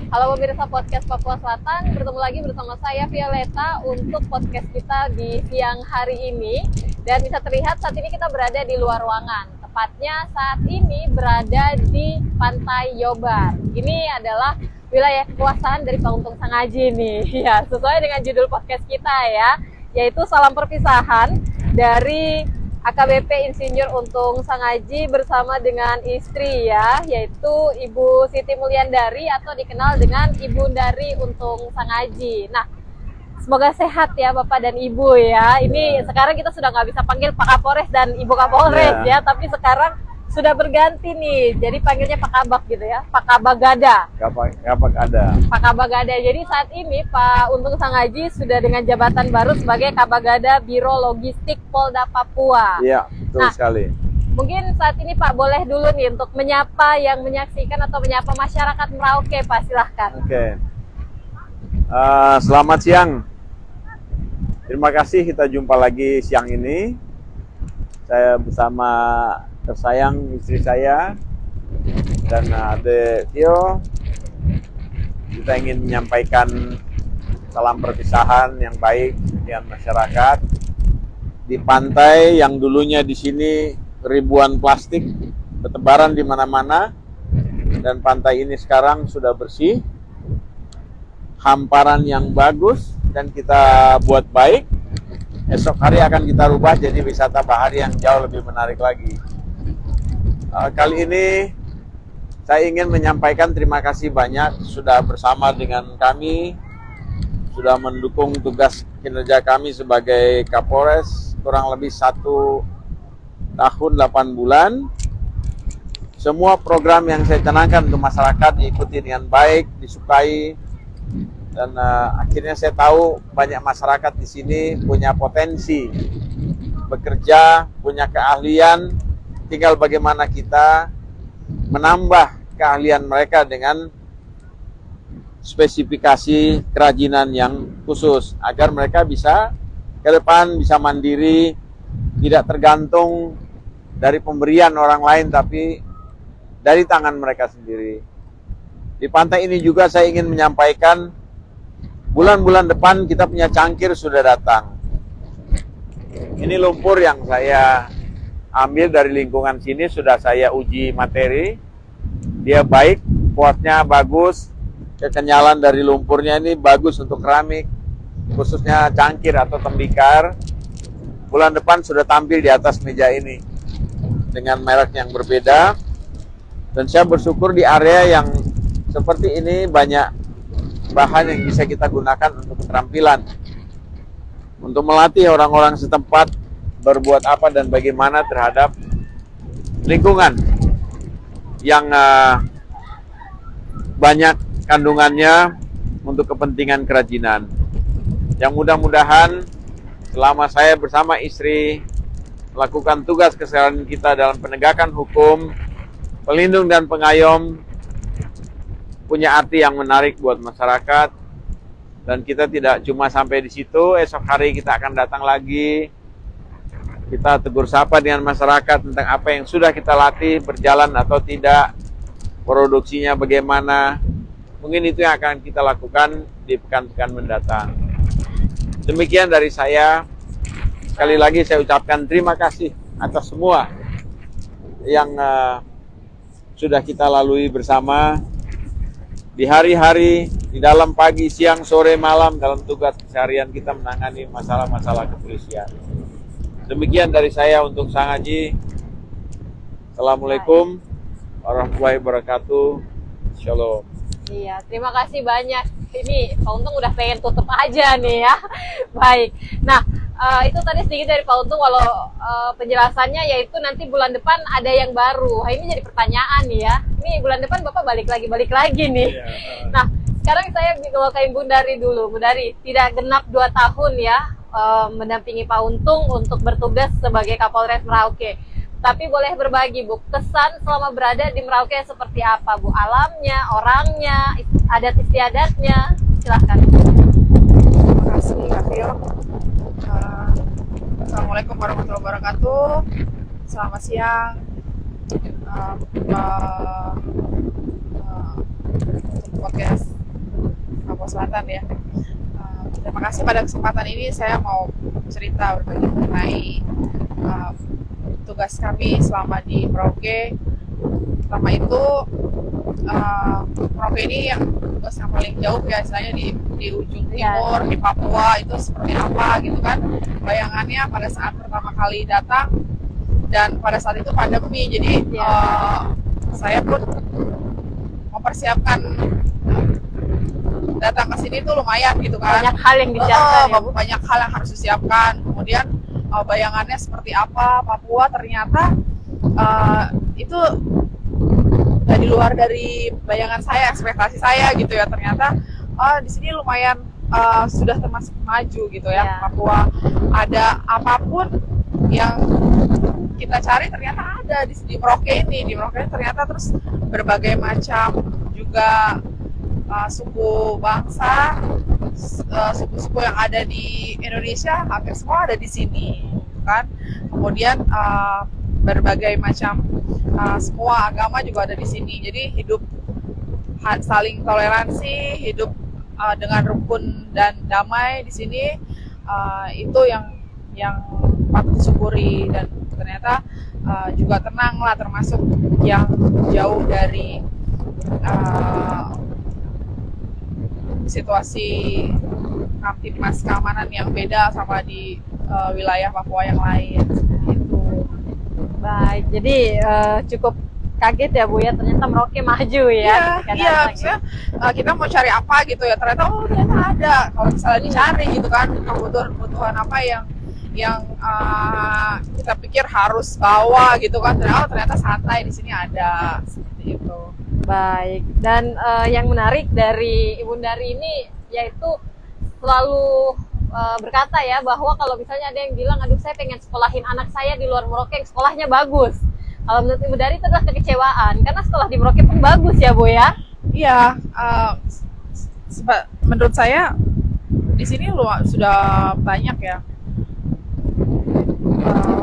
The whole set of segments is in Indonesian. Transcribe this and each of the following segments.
Halo pemirsa podcast Papua Selatan, bertemu lagi bersama saya Violeta untuk podcast kita di siang hari ini. Dan bisa terlihat saat ini kita berada di luar ruangan. Tepatnya saat ini berada di Pantai Yobar. Ini adalah wilayah kekuasaan dari Pak Untung Sangaji nih. Ya, sesuai dengan judul podcast kita ya, yaitu Salam Perpisahan dari AKBP Insinyur Untung Sangaji bersama dengan istri ya, yaitu Ibu Siti Mulyandari atau dikenal dengan Ibu Dari Untung Sangaji. Nah, semoga sehat ya Bapak dan Ibu ya. Ini sekarang kita sudah nggak bisa panggil Pak Kapolres dan Ibu Kapolres ya, tapi sekarang sudah berganti nih, jadi panggilnya Pak Kabak gitu ya, Pak Kabagada. Kabak ada. Pak Kabagada. Jadi saat ini Pak Untung Sangaji sudah dengan jabatan baru sebagai Kabagada Biro Logistik Polda Papua. Iya, betul sekali. Mungkin saat ini Pak boleh dulu nih untuk menyapa yang menyaksikan atau menyapa masyarakat Merauke, Pak, silahkan. Oke. Selamat siang. Terima kasih kita jumpa lagi siang ini. Saya bersama tersayang istri saya dan adik Tio. Kita ingin menyampaikan salam perpisahan yang baik dengan masyarakat di pantai yang dulunya di sini ribuan plastik bertebaran di mana-mana, dan pantai ini sekarang sudah bersih, hamparan yang bagus, dan kita buat baik. Esok hari akan kita rubah jadi wisata bahari yang jauh lebih menarik lagi. Kali ini saya ingin menyampaikan terima kasih banyak sudah bersama dengan kami, sudah mendukung tugas kinerja kami sebagai Kapolres kurang lebih 1 tahun 8 bulan. Semua program yang saya canangkan untuk masyarakat diikuti dengan baik, disukai, dan akhirnya saya tahu banyak masyarakat di sini punya potensi bekerja, punya keahlian. Tinggal bagaimana kita menambah keahlian mereka dengan spesifikasi kerajinan yang khusus agar mereka bisa ke depan bisa mandiri, tidak tergantung dari pemberian orang lain tapi dari tangan mereka sendiri. Di pantai ini juga saya ingin menyampaikan bulan-bulan depan kita punya cangkir sudah datang. Ini lumpur yang saya ambil dari lingkungan sini, sudah saya uji materi. Dia baik, kuatnya bagus, kekenyalan dari lumpurnya ini bagus untuk keramik, khususnya cangkir atau tembikar. Bulan depan sudah tampil di atas meja ini dengan merek yang berbeda. Dan saya bersyukur di area yang seperti ini banyak bahan yang bisa kita gunakan untuk keterampilan, untuk melatih orang-orang setempat berbuat apa dan bagaimana terhadap lingkungan yang banyak kandungannya untuk kepentingan kerajinan. Yang mudah-mudahan selama saya bersama istri melakukan tugas keseharian kita dalam penegakan hukum, pelindung dan pengayom, punya arti yang menarik buat masyarakat. Dan kita tidak cuma sampai di situ, esok hari kita akan datang lagi. Kita tegur sapa dengan masyarakat tentang apa yang sudah kita latih, berjalan atau tidak, produksinya bagaimana. Mungkin itu yang akan kita lakukan di pekan-pekan mendatang. Demikian dari saya. Sekali lagi saya ucapkan terima kasih atas semua yang sudah kita lalui bersama di hari-hari, di dalam pagi, siang, sore, malam dalam tugas keseharian kita menangani masalah-masalah kepolisian. Demikian dari saya untuk Sangaji. Assalamualaikum warahmatullahi wabarakatuh. Shalom. Iya, terima kasih banyak. Ini Pak Untung udah pengen tutup aja nih ya. Baik. Nah, itu tadi sedikit dari Pak Untung. Walau penjelasannya yaitu nanti bulan depan ada yang baru. Ini jadi pertanyaan nih ya. Ini bulan depan Bapak balik lagi nih. Iya. Nah, sekarang saya mau ke Ibu Dari dulu. Bu Dari, tidak genap 2 tahun ya mendampingi Pak Untung untuk bertugas sebagai Kapolres Merauke. Tapi boleh berbagi Bu, kesan selama berada di Merauke seperti apa Bu? Alamnya, orangnya, adat istiadatnya, silahkan. Terima kasih Kak Vio. Assalamualaikum warahmatullahi wabarakatuh. Selamat siang. Untuk podcast Selatan ya. Terima kasih pada kesempatan ini saya mau cerita berbagi mengenai tugas kami selama di Merauke. Pertama itu Merauke ini yang tugas yang paling jauh ya, istilahnya di ujung timur, di Papua, itu seperti apa gitu kan bayangannya pada saat pertama kali datang, dan pada saat itu pandemi, jadi saya pun mempersiapkan datang ke sini tuh lumayan gitu kan. Banyak hal yang disiapkan ya, Bu? Banyak hal yang harus disiapkan. Kemudian bayangannya seperti apa Papua, ternyata itu di luar dari bayangan saya, ekspektasi saya gitu ya. Ternyata di sini lumayan sudah termasuk maju gitu ya. Papua ada apapun yang kita cari ternyata ada di Merauke ini. Di Merauke ternyata terus berbagai macam juga suku bangsa, suku-suku yang ada di Indonesia hampir semua ada di sini kan. Kemudian berbagai macam semua agama juga ada di sini. Jadi hidup saling toleransi, hidup dengan rukun dan damai di sini, itu yang patut disyukuri. Dan ternyata juga tenang lah, termasuk yang jauh dari situasi kamtipmas keamanan yang beda sama di wilayah Papua yang lain. Itu. Baik, jadi cukup kaget ya Bu ya, ternyata Merauke maju ya. Iya, maksudnya kita mau cari apa gitu ya, ternyata ternyata ada. Kalau misalnya dicari gitu kan, kebutuhan apa yang kita pikir harus bawa gitu kan, ternyata santai di sini ada, seperti itu. Baik, dan yang menarik dari Ibu Dari ini yaitu selalu berkata ya bahwa kalau misalnya ada yang bilang, aduh saya pengen sekolahin anak saya di luar Merauke yang sekolahnya bagus. Kalau menurut Ibu Dari itu adalah kekecewaan, karena sekolah di Merauke pun bagus ya Bu ya? Iya, menurut saya di sini sudah banyak ya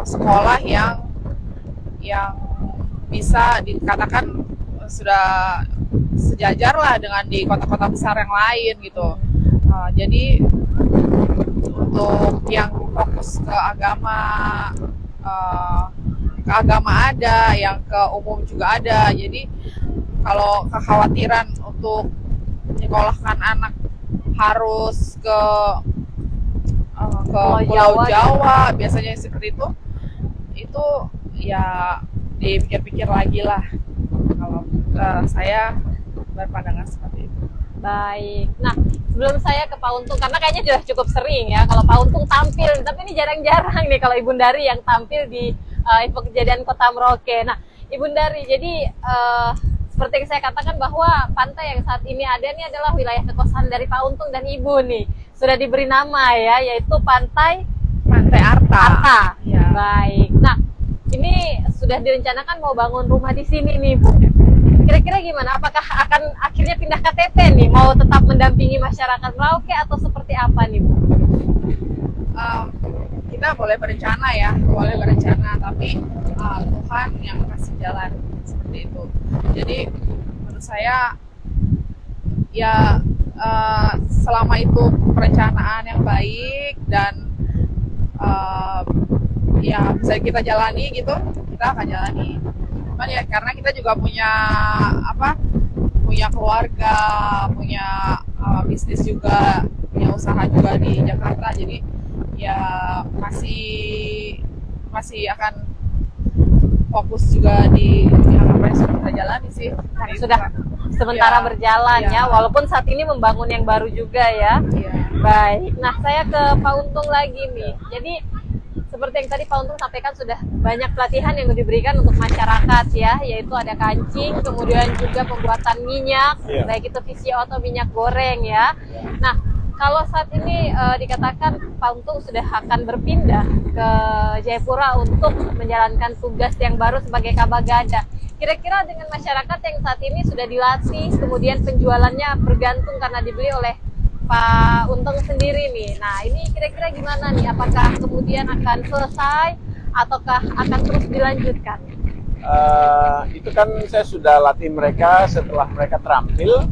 sekolah yang bisa dikatakan sudah sejajar lah dengan di kota-kota besar yang lain gitu. Jadi untuk yang fokus ke agama ada, yang ke umum juga ada. Jadi kalau kekhawatiran untuk menyekolahkan anak harus ke Pulau Jawa biasanya seperti itu ya dipikir-pikir lagi lah. Kalau saya berpandangan seperti itu. Baik. Nah, sebelum saya ke Pak Untung, karena kayaknya sudah cukup sering ya kalau Pak Untung tampil, tapi ini jarang-jarang nih kalau Ibu Dari yang tampil di info kejadian Kota Merauke. Nah, Ibu Dari, jadi seperti yang saya katakan bahwa pantai yang saat ini ada ini adalah wilayah kekuasaan dari Pak Untung dan Ibu nih. Sudah diberi nama ya, yaitu Pantai Arta. Ya. Baik. Nah, ini sudah direncanakan mau bangun rumah di sini nih Bu. Kira-kira gimana? Apakah akan akhirnya pindah KTP nih? Mau tetap mendampingi masyarakat Merauke atau seperti apa nih Bu? Kita boleh berencana ya, tapi Tuhan yang kasih jalan seperti itu. Jadi menurut saya ya selama itu perencanaan yang baik dan ya bisa kita jalani gitu, kita akan jalani. Cuman ya karena kita juga punya keluarga, punya bisnis juga, punya usaha juga di Jakarta, jadi ya masih akan fokus juga di apa yang sudah kita jalani sih. Nah, sudah sementara berjalan ya, walaupun saat ini membangun yang baru juga ya. Baik, nah saya ke Pak Untung lagi nih. Jadi seperti yang tadi Pak Untung sampaikan, sudah banyak pelatihan yang diberikan untuk masyarakat ya, yaitu ada kancing, kemudian juga pembuatan minyak, baik itu VCO atau minyak goreng ya. Nah, kalau saat ini dikatakan Pak Untung sudah akan berpindah ke Jayapura untuk menjalankan tugas yang baru sebagai Kabagada. Kira-kira dengan masyarakat yang saat ini sudah dilatih, kemudian penjualannya bergantung karena dibeli oleh Pak Untung sendiri nih. Nah, ini kira-kira gimana nih? Apakah kemudian akan selesai ataukah akan terus dilanjutkan? Itu kan saya sudah latih mereka setelah mereka terampil.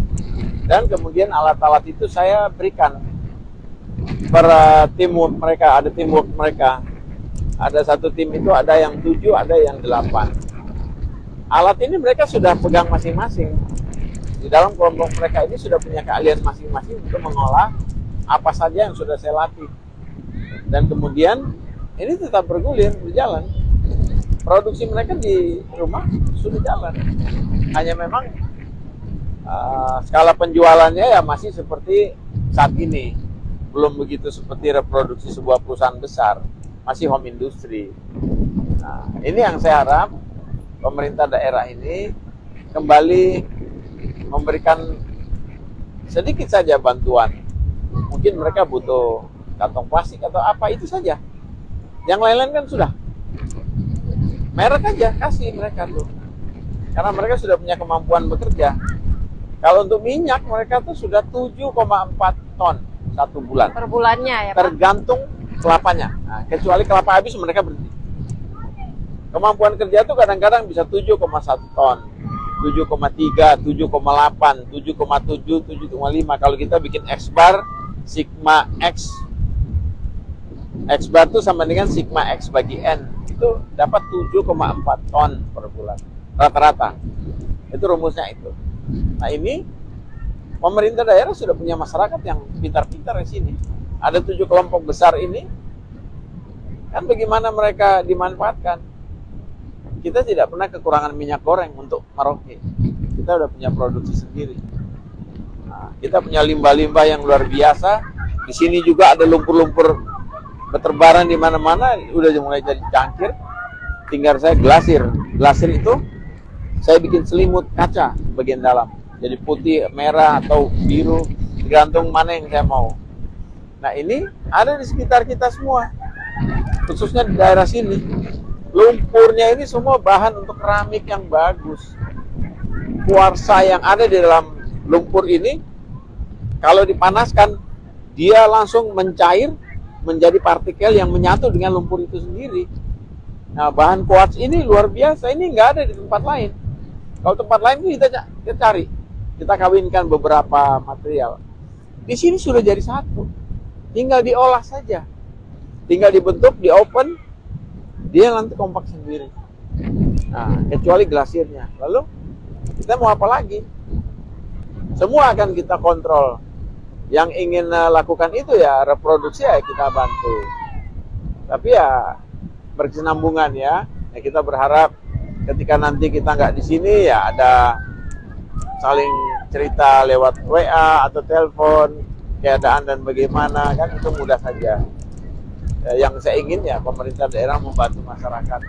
Dan kemudian alat-alat itu saya berikan per teamwork mereka, ada teamwork mereka. Ada satu tim itu ada yang 7, ada yang 8. Alat ini mereka sudah pegang masing-masing. Di dalam kelompok mereka ini sudah punya keahlian masing-masing untuk mengolah apa saja yang sudah saya latih. Dan kemudian ini tetap berjalan. Produksi mereka di rumah sudah jalan. Hanya memang skala penjualannya ya masih seperti saat ini, belum begitu seperti reproduksi sebuah perusahaan besar, masih home industry. Nah, ini yang saya harap pemerintah daerah ini kembali memberikan sedikit saja bantuan. Mungkin mereka butuh kantong plastik atau apa, itu saja. Yang lain-lain kan sudah merek aja kasih mereka tuh, karena mereka sudah punya kemampuan bekerja. Kalau untuk minyak mereka tuh sudah 7,4 ton satu bulan. Per bulannya ya Pak? Tergantung kelapanya. Nah, kecuali kelapa habis mereka berhenti. Kemampuan kerja tuh kadang-kadang bisa 7,1 ton, 7,3, 7,8, 7,7, 7,5. Kalau kita bikin X bar, sigma X bar tuh sama dengan sigma X bagi N. Itu dapat 7,4 ton per bulan. Rata-rata. Itu rumusnya itu. Nah ini pemerintah daerah sudah punya masyarakat yang pintar-pintar di sini. Ada 7 kelompok besar ini, kan bagaimana mereka dimanfaatkan. Kita tidak pernah kekurangan minyak goreng untuk Merauke. Kita udah punya produksi sendiri. Nah, kita punya limbah-limbah yang luar biasa. Di sini juga ada lumpur-lumpur berterbaran di mana-mana, udah mulai jadi cangkir. Tinggal saya glasir. Glasir itu saya bikin selimut kaca bagian dalam. Jadi putih, merah, atau biru, tergantung mana yang saya mau. Nah ini ada di sekitar kita semua. Khususnya di daerah sini. Lumpurnya ini semua bahan untuk keramik yang bagus. Kuarsa yang ada di dalam lumpur ini, kalau dipanaskan, dia langsung mencair menjadi partikel yang menyatu dengan lumpur itu sendiri. Nah bahan kuarsa ini luar biasa, ini nggak ada di tempat lain. Kalau tempat lain kita cari, kita kawinkan beberapa material. Di sini sudah jadi satu, tinggal diolah saja, tinggal dibentuk, di open, dia nanti kompak sendiri. Nah, kecuali glasirnya. Lalu kita mau apa lagi? Semua akan kita kontrol. Yang ingin lakukan itu ya reproduksi ya kita bantu. Tapi ya berkesinambungan ya. Nah, kita berharap ketika nanti kita nggak di sini ya ada saling cerita lewat WA atau telepon keadaan dan bagaimana, kan itu mudah saja. Yang saya ingin ya pemerintah daerah membantu masyarakat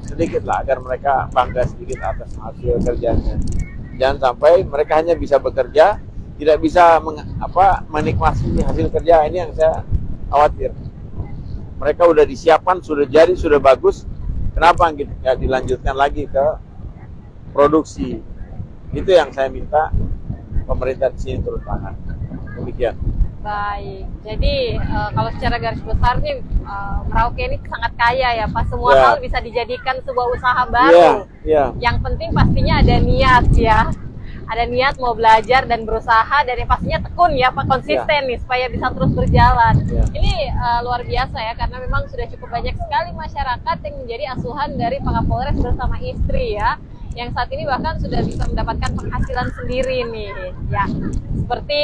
sedikit lah agar mereka bangga sedikit atas hasil kerjanya. Jangan sampai mereka hanya bisa bekerja, tidak bisa menikmati hasil kerja. Ini yang saya khawatir. Mereka udah disiapkan, sudah jadi, sudah bagus. Kenapa nggak dilanjutkan lagi ke produksi? Itu yang saya minta pemerintah di sini turun tangan. Demikian. Baik, jadi kalau secara garis besar nih Merauke ini sangat kaya ya Pak. Semua hal bisa dijadikan sebuah usaha baru. Yang penting pastinya ada niat ya. Ada niat mau belajar dan berusaha, dan yang pastinya tekun ya Pak, konsisten nih supaya bisa terus berjalan. Ini luar biasa ya, karena memang sudah cukup banyak sekali masyarakat yang menjadi asuhan dari Pak Kapolres bersama istri ya, yang saat ini bahkan sudah bisa mendapatkan penghasilan sendiri nih ya. Seperti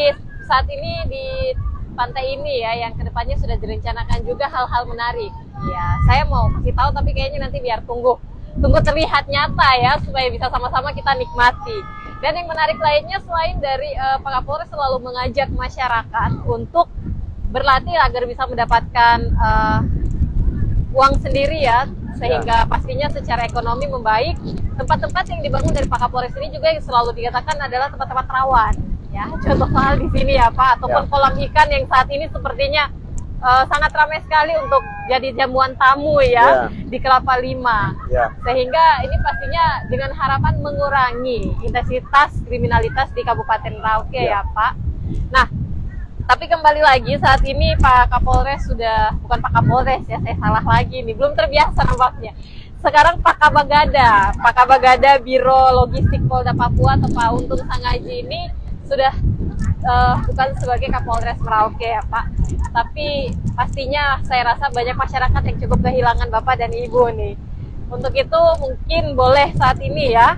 saat ini di pantai ini ya, yang kedepannya sudah direncanakan juga hal-hal menarik ya. Saya mau kasih tahu tapi kayaknya nanti biar tunggu terlihat nyata ya, supaya bisa sama-sama kita nikmati. Dan yang menarik lainnya, selain dari Pak Kapolres selalu mengajak masyarakat untuk berlatih agar bisa mendapatkan uang sendiri ya, sehingga pastinya secara ekonomi membaik. Tempat-tempat yang dibangun dari Pak Kapolres ini juga yang selalu dikatakan adalah tempat-tempat rawan ya. Contoh hal di sini ya Pak, ataupun kolam ikan yang saat ini sepertinya sangat ramai sekali untuk jadi jamuan tamu ya di Kelapa Lima. Sehingga ini pastinya dengan harapan mengurangi intensitas kriminalitas di Kabupaten Merauke ya Pak. Nah, tapi kembali lagi saat ini Pak Kapolres sudah, bukan Pak Kapolres ya, saya salah lagi nih, belum terbiasa nampaknya. Sekarang Pak Kabagada Biro Logistik Polda Papua atau Pak Untung Sangaji ini sudah bukan sebagai Kapolres Merauke ya Pak, tapi pastinya saya rasa banyak masyarakat yang cukup kehilangan Bapak dan Ibu nih. Untuk itu mungkin boleh saat ini ya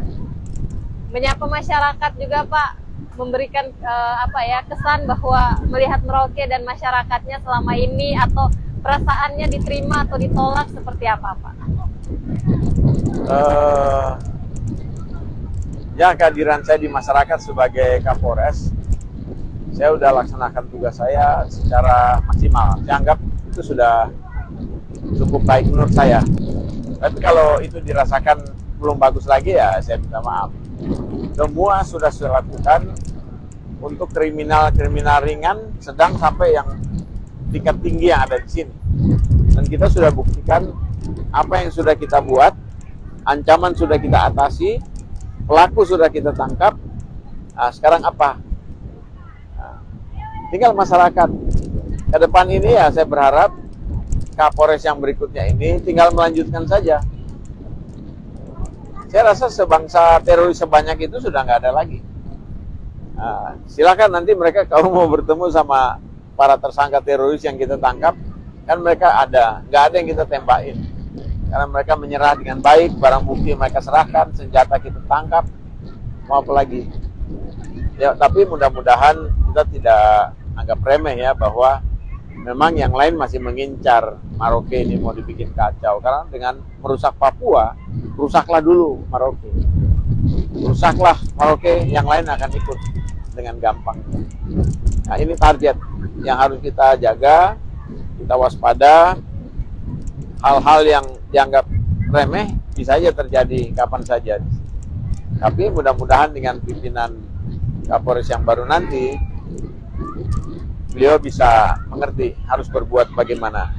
menyapa masyarakat juga Pak, memberikan kesan bahwa melihat Merauke dan masyarakatnya selama ini, atau perasaannya diterima atau ditolak seperti apa Pak? Ya, kehadiran saya di masyarakat sebagai Kapolres, saya sudah laksanakan tugas saya secara maksimal. Saya anggap itu sudah cukup baik menurut saya. Tapi kalau itu dirasakan belum bagus lagi, ya saya minta maaf. Semua sudah saya lakukan untuk kriminal ringan, sedang, sampai yang tingkat tinggi yang ada di sini. Dan kita sudah buktikan apa yang sudah kita buat, ancaman sudah kita atasi, pelaku sudah kita tangkap. Nah, sekarang apa? Nah, tinggal masyarakat. Ke depan ini ya saya berharap Kapolres yang berikutnya ini tinggal melanjutkan saja. Saya rasa sebangsa teroris sebanyak itu sudah nggak ada lagi. Nah, silakan nanti mereka kalau mau bertemu sama para tersangka teroris yang kita tangkap, kan mereka ada, nggak ada yang kita tembakin. Karena mereka menyerah dengan baik, barang bukti mereka serahkan, senjata kita tangkap, mau apa lagi. Ya, tapi mudah-mudahan kita tidak anggap remeh ya, bahwa memang yang lain masih mengincar Merauke ini mau dibikin kacau. Karena dengan merusak Papua, rusaklah dulu Merauke. Rusaklah Merauke, yang lain akan ikut dengan gampang. Nah, ini target yang harus kita jaga, kita waspada. Hal-hal yang dianggap remeh bisa saja terjadi kapan saja. Tapi mudah-mudahan dengan pimpinan Kapolres yang baru nanti, beliau bisa mengerti harus berbuat bagaimana.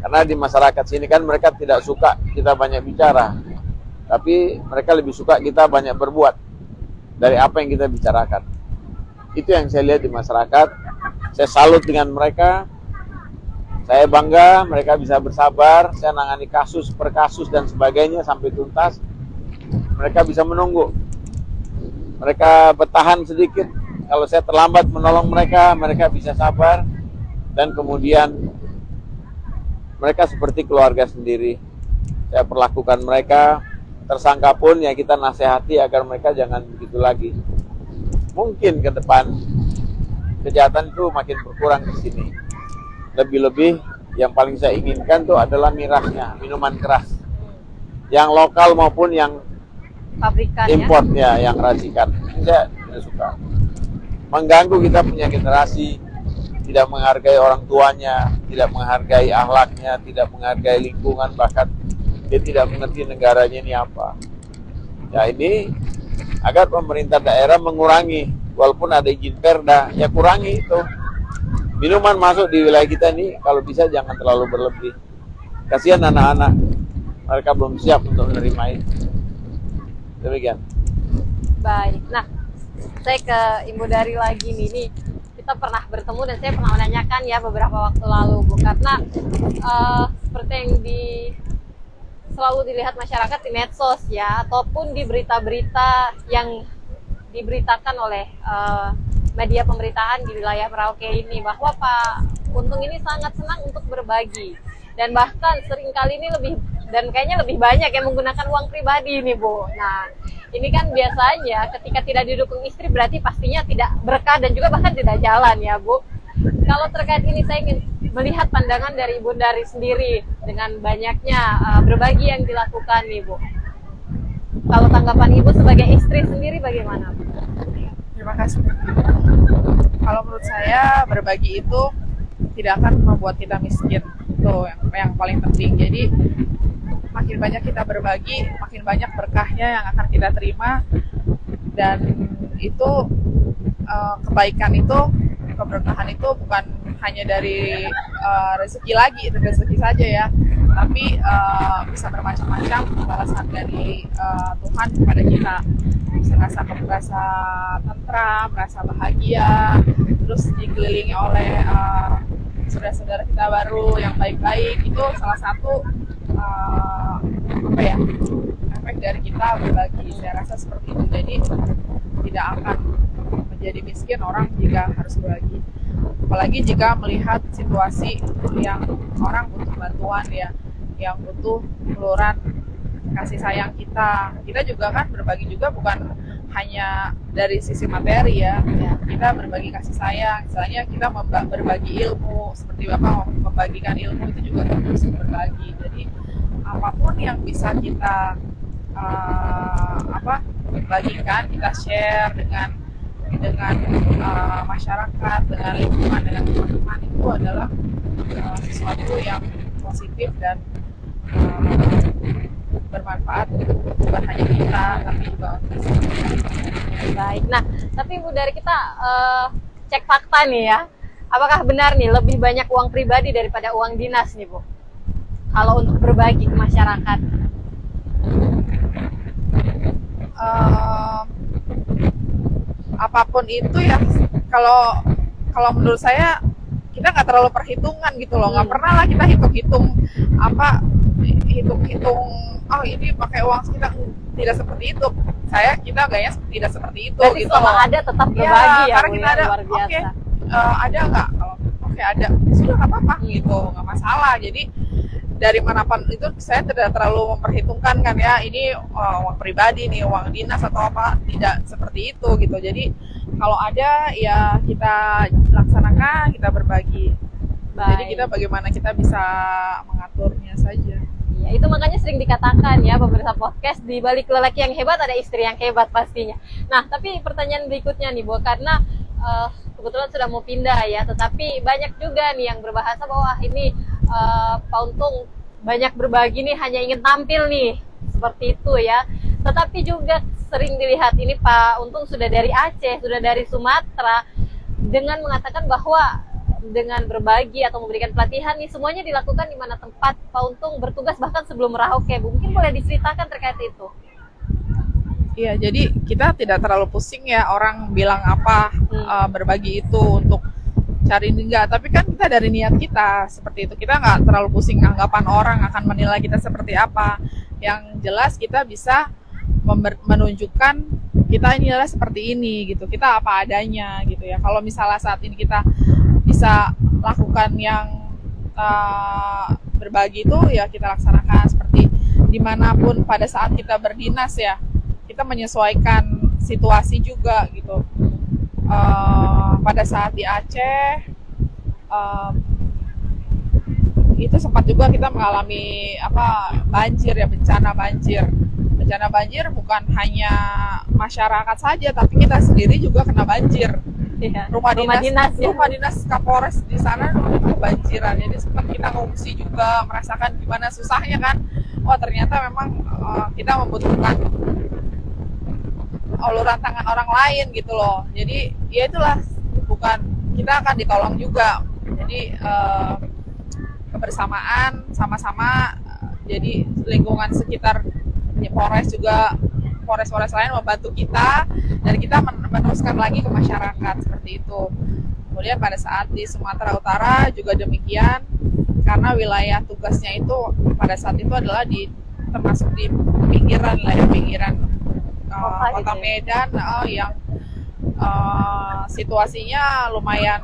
Karena di masyarakat sini kan mereka tidak suka kita banyak bicara, tapi mereka lebih suka kita banyak berbuat dari apa yang kita bicarakan. Itu yang saya lihat di masyarakat. Saya salut dengan mereka. Saya bangga mereka bisa bersabar. Saya nangani kasus per kasus dan sebagainya sampai tuntas. Mereka bisa menunggu. Mereka bertahan sedikit. Kalau saya terlambat menolong mereka, mereka bisa sabar. Dan kemudian mereka seperti keluarga sendiri. Saya perlakukan mereka. Tersangka pun ya kita nasihati agar mereka jangan begitu lagi. Mungkin ke depan kejahatan itu makin berkurang di sini. Lebih-lebih yang paling saya inginkan tuh adalah mirasnya, minuman keras. Yang lokal maupun yang Pabrikan import ya, yang racikan. Ini saya tidak suka. Mengganggu kita punya generasi, tidak menghargai orang tuanya, tidak menghargai akhlaknya, tidak menghargai lingkungan, bahkan dia tidak mengerti negaranya ini apa. Ya, ini agar pemerintah daerah mengurangi, walaupun ada izin perda, ya kurangi itu. Minuman masuk di wilayah kita ini kalau bisa jangan terlalu berlebih. Kasihan anak-anak, mereka belum siap untuk menerima itu. Demikian. Baik. Nah, saya ke Ibu Dari lagi nih. Kita pernah bertemu dan saya pernah menanyakan ya beberapa waktu lalu, Bu, karena seperti yang selalu dilihat masyarakat di medsos ya, ataupun di berita-berita yang diberitakan oleh media pemberitaan di wilayah Merauke ini, bahwa Pak Untung ini sangat senang untuk berbagi, dan bahkan seringkali ini kayaknya lebih banyak yang menggunakan uang pribadi nih, Bu. Nah, ini kan biasanya ketika tidak didukung istri berarti pastinya tidak berkah dan juga bahkan tidak jalan ya, Bu. Kalau terkait ini saya ingin melihat pandangan dari Ibu Dari sendiri dengan banyaknya berbagi yang dilakukan nih, Bu. Kalau tanggapan Ibu sebagai istri sendiri bagaimana, Bu? Terima kasih. Kalau menurut saya berbagi itu tidak akan membuat kita miskin. Itu yang paling penting. Jadi makin banyak kita berbagi, makin banyak berkahnya yang akan kita terima. Dan itu kebaikan itu, keberkahan itu bukan hanya dari rezeki saja ya, tapi bisa bermacam-macam balasan dari Tuhan kepada kita. Bisa merasa tentram, merasa bahagia, terus dikelilingi oleh saudara-saudara kita baru yang baik-baik. Itu salah satu efek dari kita berbagi. Saya rasa seperti itu. Jadi tidak akan jadi miskin orang jika harus berbagi. Apalagi jika melihat situasi yang orang butuh bantuan ya, yang butuh uluran kasih sayang kita. Kita juga kan berbagi juga bukan hanya dari sisi materi ya. Kita berbagi kasih sayang, misalnya kita berbagi ilmu, seperti Bapak membagikan ilmu itu juga terus berbagi. Jadi apapun yang bisa kita bagikan, kita share dengan masyarakat, dengan lingkungan, dengan teman-teman, itu adalah sesuatu yang positif dan bermanfaat bukan hanya kita tapi juga untuk Baik. Nah, tapi Bu, dari kita cek fakta nih ya. Apakah benar nih lebih banyak uang pribadi daripada uang dinas nih Bu? Kalau untuk berbagi ke masyarakat? Apapun itu ya, kalau menurut saya kita nggak terlalu perhitungan gitu loh, nggak pernah lah kita hitung-hitung oh ini pakai uang kita, tidak seperti itu. Kita gayanya tidak seperti itu. Berarti gitu selama loh. ada tetap berbagi ya, karena Bu, kita ya? ada, Luar biasa. Ada nggak? Kalau ada, sudah nggak apa-apa gitu, nggak masalah. Jadi dari manapun itu saya tidak terlalu memperhitungkan kan ya, ini uang pribadi nih, uang dinas atau apa, tidak seperti itu gitu. Jadi kalau ada ya kita laksanakan, kita berbagi. Baik. Jadi kita bagaimana kita bisa mengaturnya saja. Ya, itu makanya sering dikatakan ya pemirsa podcast, di balik lelaki yang hebat ada istri yang hebat pastinya. Nah, tapi pertanyaan berikutnya nih Bu, karena kebetulan sudah mau pindah ya, tetapi banyak juga nih yang berbahasa bahwa ini Pak Untung banyak berbagi nih, hanya ingin tampil nih, seperti itu ya. Tetapi juga sering dilihat ini Pak Untung sudah dari Aceh, sudah dari Sumatera, dengan mengatakan bahwa dengan berbagi atau memberikan pelatihan nih semuanya dilakukan di mana tempat Pak Untung bertugas bahkan sebelum Merauke. Bu, mungkin boleh diceritakan terkait itu? Iya, jadi kita tidak terlalu pusing ya orang bilang apa, berbagi itu untuk cari enggak, tapi kan kita dari niat kita seperti itu, kita nggak terlalu pusing anggapan orang akan menilai kita seperti apa. Yang jelas kita bisa menunjukkan kita ini adalah seperti ini gitu, kita apa adanya gitu ya. Kalau misalnya saat ini kita bisa lakukan yang berbagi itu ya kita laksanakan, seperti dimanapun pada saat kita berdinas ya, kita menyesuaikan situasi juga gitu. Pada saat di Aceh itu sempat juga kita mengalami banjir ya, bencana banjir bukan hanya masyarakat saja tapi kita sendiri juga kena banjir. Ya, rumah dinas Kapolres di sana kebanjiran, jadi sempat kita ngungsi juga, merasakan gimana susahnya kan. Ternyata memang kita membutuhkan uluran tangan orang lain gitu loh. Jadi ya itulah, bukan kita akan ditolong juga. Jadi kebersamaan sama-sama, jadi lingkungan sekitar Polres lain membantu kita, dan kita meneruskan lagi ke masyarakat seperti itu. Kemudian pada saat di Sumatera Utara juga demikian, karena wilayah tugasnya itu pada saat itu adalah termasuk di pinggiran kota Medan, yang situasinya lumayan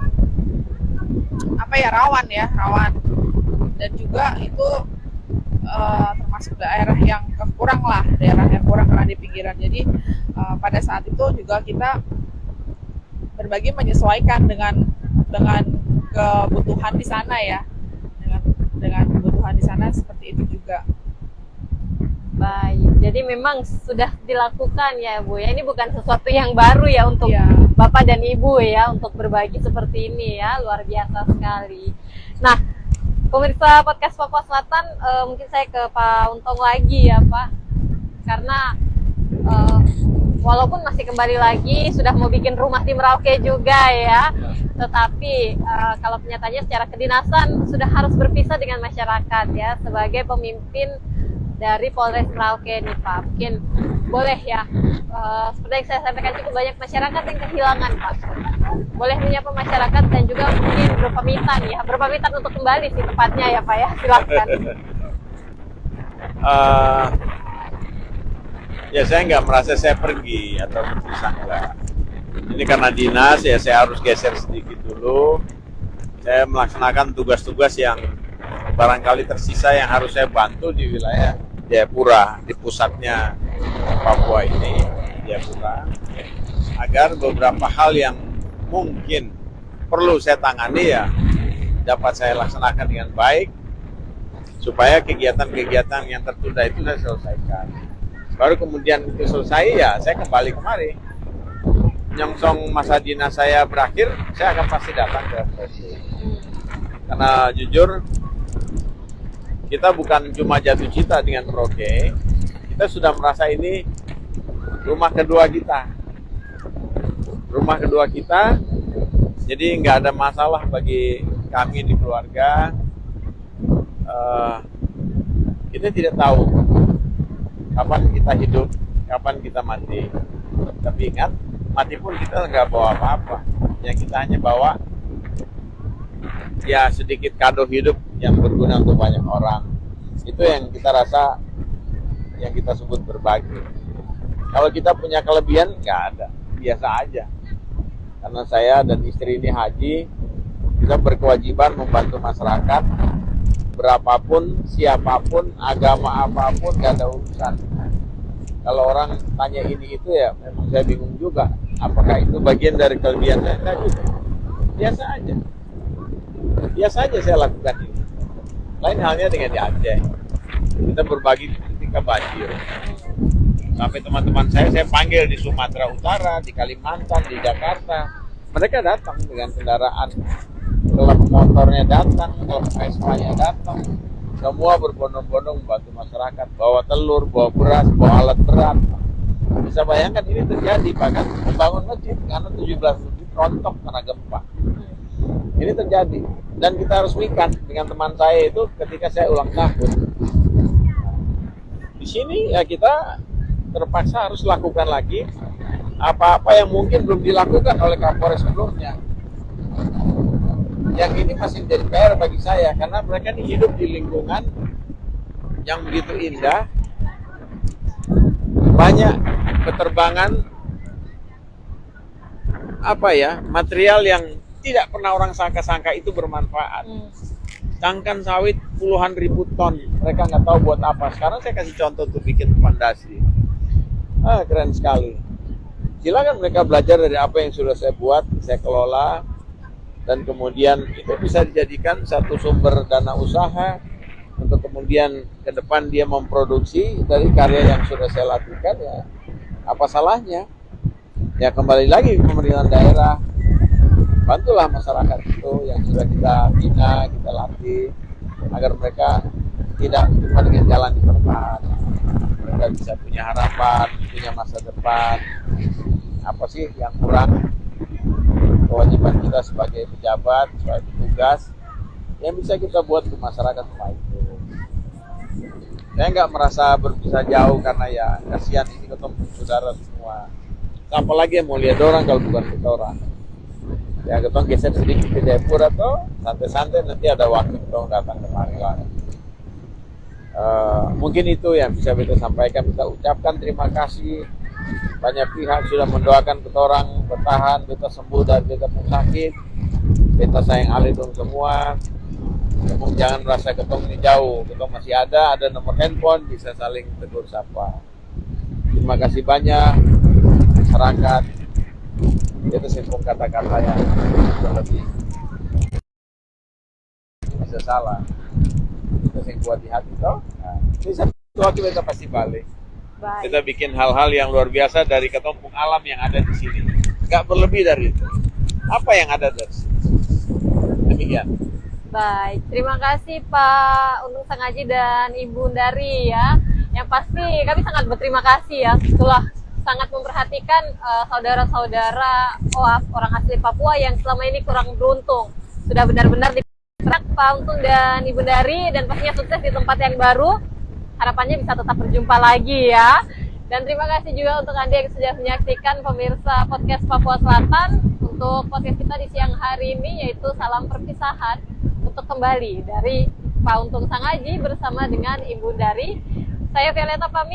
rawan, dan juga itu termasuk daerah yang kurang karena di pinggiran. Jadi pada saat itu juga kita berbagi menyesuaikan dengan kebutuhan di sana ya, dengan kebutuhan di sana seperti itu juga. Baik, jadi memang sudah dilakukan ya Bu ya, ini bukan sesuatu yang baru ya untuk Bapak dan Ibu ya, untuk berbagi seperti ini ya, luar biasa sekali. Nah, pemirsa podcast Papua Selatan, mungkin saya ke Pak Untung lagi ya Pak, karena walaupun masih kembali lagi, sudah mau bikin rumah di Merauke juga ya, tetapi kalau kenyataannya secara kedinasan sudah harus berpisah dengan masyarakat ya, sebagai pemimpin dari Polres Merauke nih Pak. Mungkin boleh ya, seperti yang saya sampaikan, cukup banyak masyarakat yang kehilangan Pak. Boleh menyapa masyarakat dan juga mungkin berpamitan untuk kembali sih tepatnya ya Pak ya, silakan. Ya saya nggak merasa saya pergi atau berpisah, enggak. Ini karena dinas ya, saya harus geser sedikit dulu. Saya melaksanakan tugas-tugas yang barangkali tersisa yang harus saya bantu di wilayah Jayapura, di pusatnya Papua ini, Jayapura, agar beberapa hal yang mungkin perlu saya tangani ya dapat saya laksanakan dengan baik, supaya kegiatan-kegiatan yang tertunda itu saya selesaikan. Baru kemudian itu selesai ya saya kembali kemari. Nyongsong masa dinas saya berakhir, saya akan pasti datang ke Merauke. Karena jujur, kita bukan cuma jatuh cinta dengan Merauke, kita sudah merasa ini rumah kedua kita. Rumah kedua kita, jadi nggak ada masalah bagi kami di keluarga. Kita tidak tahu kapan kita hidup, kapan kita mati. Tapi ingat, mati pun kita nggak bawa apa-apa. Yang kita hanya bawa ya sedikit kado hidup yang berguna untuk banyak orang. Itu yang kita rasa, yang kita sebut berbagi. Kalau kita punya kelebihan, nggak ada, biasa aja. Karena saya dan istri ini haji, kita berkewajiban membantu masyarakat, berapapun, siapapun, agama apapun, nggak ada urusan. Kalau orang tanya ini itu ya, memang saya bingung juga. Apakah itu bagian dari kelebihan saya? Enggak juga. Biasa aja. Biasa aja saya lakukan ini. Lain halnya dengan di Aceh. Kita berbagi ketika banjir. Sampai teman-teman saya panggil di Sumatera Utara, di Kalimantan, di Jakarta. Mereka datang dengan kendaraan. Klub motornya datang, klub Vespa-nya datang. Semua berbondong-bondong membantu masyarakat. Bawa telur, bawa beras, bawa alat berat. Bisa bayangkan ini terjadi, bahkan membangun masjid karena 17 masjid rontok karena gempa. Ini terjadi. Dan kita resmikan dengan teman saya itu ketika saya ulang tahun. Di sini ya kita terpaksa harus lakukan lagi apa-apa yang mungkin belum dilakukan oleh Kapolres sebelumnya. Yang ini masih menjadi PR bagi saya karena mereka ini hidup di lingkungan yang begitu indah, banyak peterbangan material yang tidak pernah orang sangka-sangka itu bermanfaat. Cangkan sawit puluhan ribu ton, mereka nggak tahu buat apa. Sekarang saya kasih contoh untuk bikin fondasi. Keren sekali. Silakan mereka belajar dari apa yang sudah saya buat, saya kelola, dan kemudian itu bisa dijadikan satu sumber dana usaha untuk kemudian ke depan dia memproduksi dari karya yang sudah saya lakukan. Ya apa salahnya? Ya kembali lagi pemerintahan daerah, bantulah masyarakat itu yang sudah kita bina, kita latih agar mereka tidak cuma dengan jalan di tempat, mereka bisa punya harapan, punya masa depan. Apa sih yang kurang? Kewajiban kita sebagai pejabat, sebagai petugas yang bisa kita buat ke masyarakat semua itu. Saya nggak merasa berpisah jauh karena ya kasihan ini ketemu saudara semua. Apalagi yang mau lihat orang kalau bukan kita orang. Ya kita geser sedikit ke Jayapura tuh, santai-santai nanti ada waktu kita datang kemari lah. Mungkin itu yang bisa kita sampaikan, kita ucapkan terima kasih. Banyak pihak sudah mendoakan kita orang bertahan, kita sembuh dari kita pun sakit. Kita sayang alidung semua. Jangan merasa ketong ini jauh, ketong masih ada nomor handphone, bisa saling tegur sapa. Terima kasih banyak masyarakat. Itu simpul kata-kata yang lebih bisa salah. Kita sing buat di hati toh. Nah, ini satu waktu kita pasti balik. Baik. Kita bikin hal-hal yang luar biasa dari ketumpuk alam yang ada di sini. Nggak berlebih dari itu. Apa yang ada dari sini? Demikian. Baik, terima kasih Pak Untung Sangaji dan Ibu Dari ya. Yang pasti kami sangat berterima kasih ya, telah sangat memperhatikan saudara-saudara orang asli Papua yang selama ini kurang beruntung. Sudah benar-benar digerak Pak Untung dan Ibu Dari, dan pastinya sukses di tempat yang baru. Harapannya bisa tetap berjumpa lagi ya. Dan terima kasih juga untuk Anda yang sudah menyaksikan pemirsa podcast Papua Selatan. Untuk podcast kita di siang hari ini yaitu Salam Perpisahan, untuk kembali dari Pak Untung Sangaji bersama dengan Ibu Dari. Saya Violeta pamit.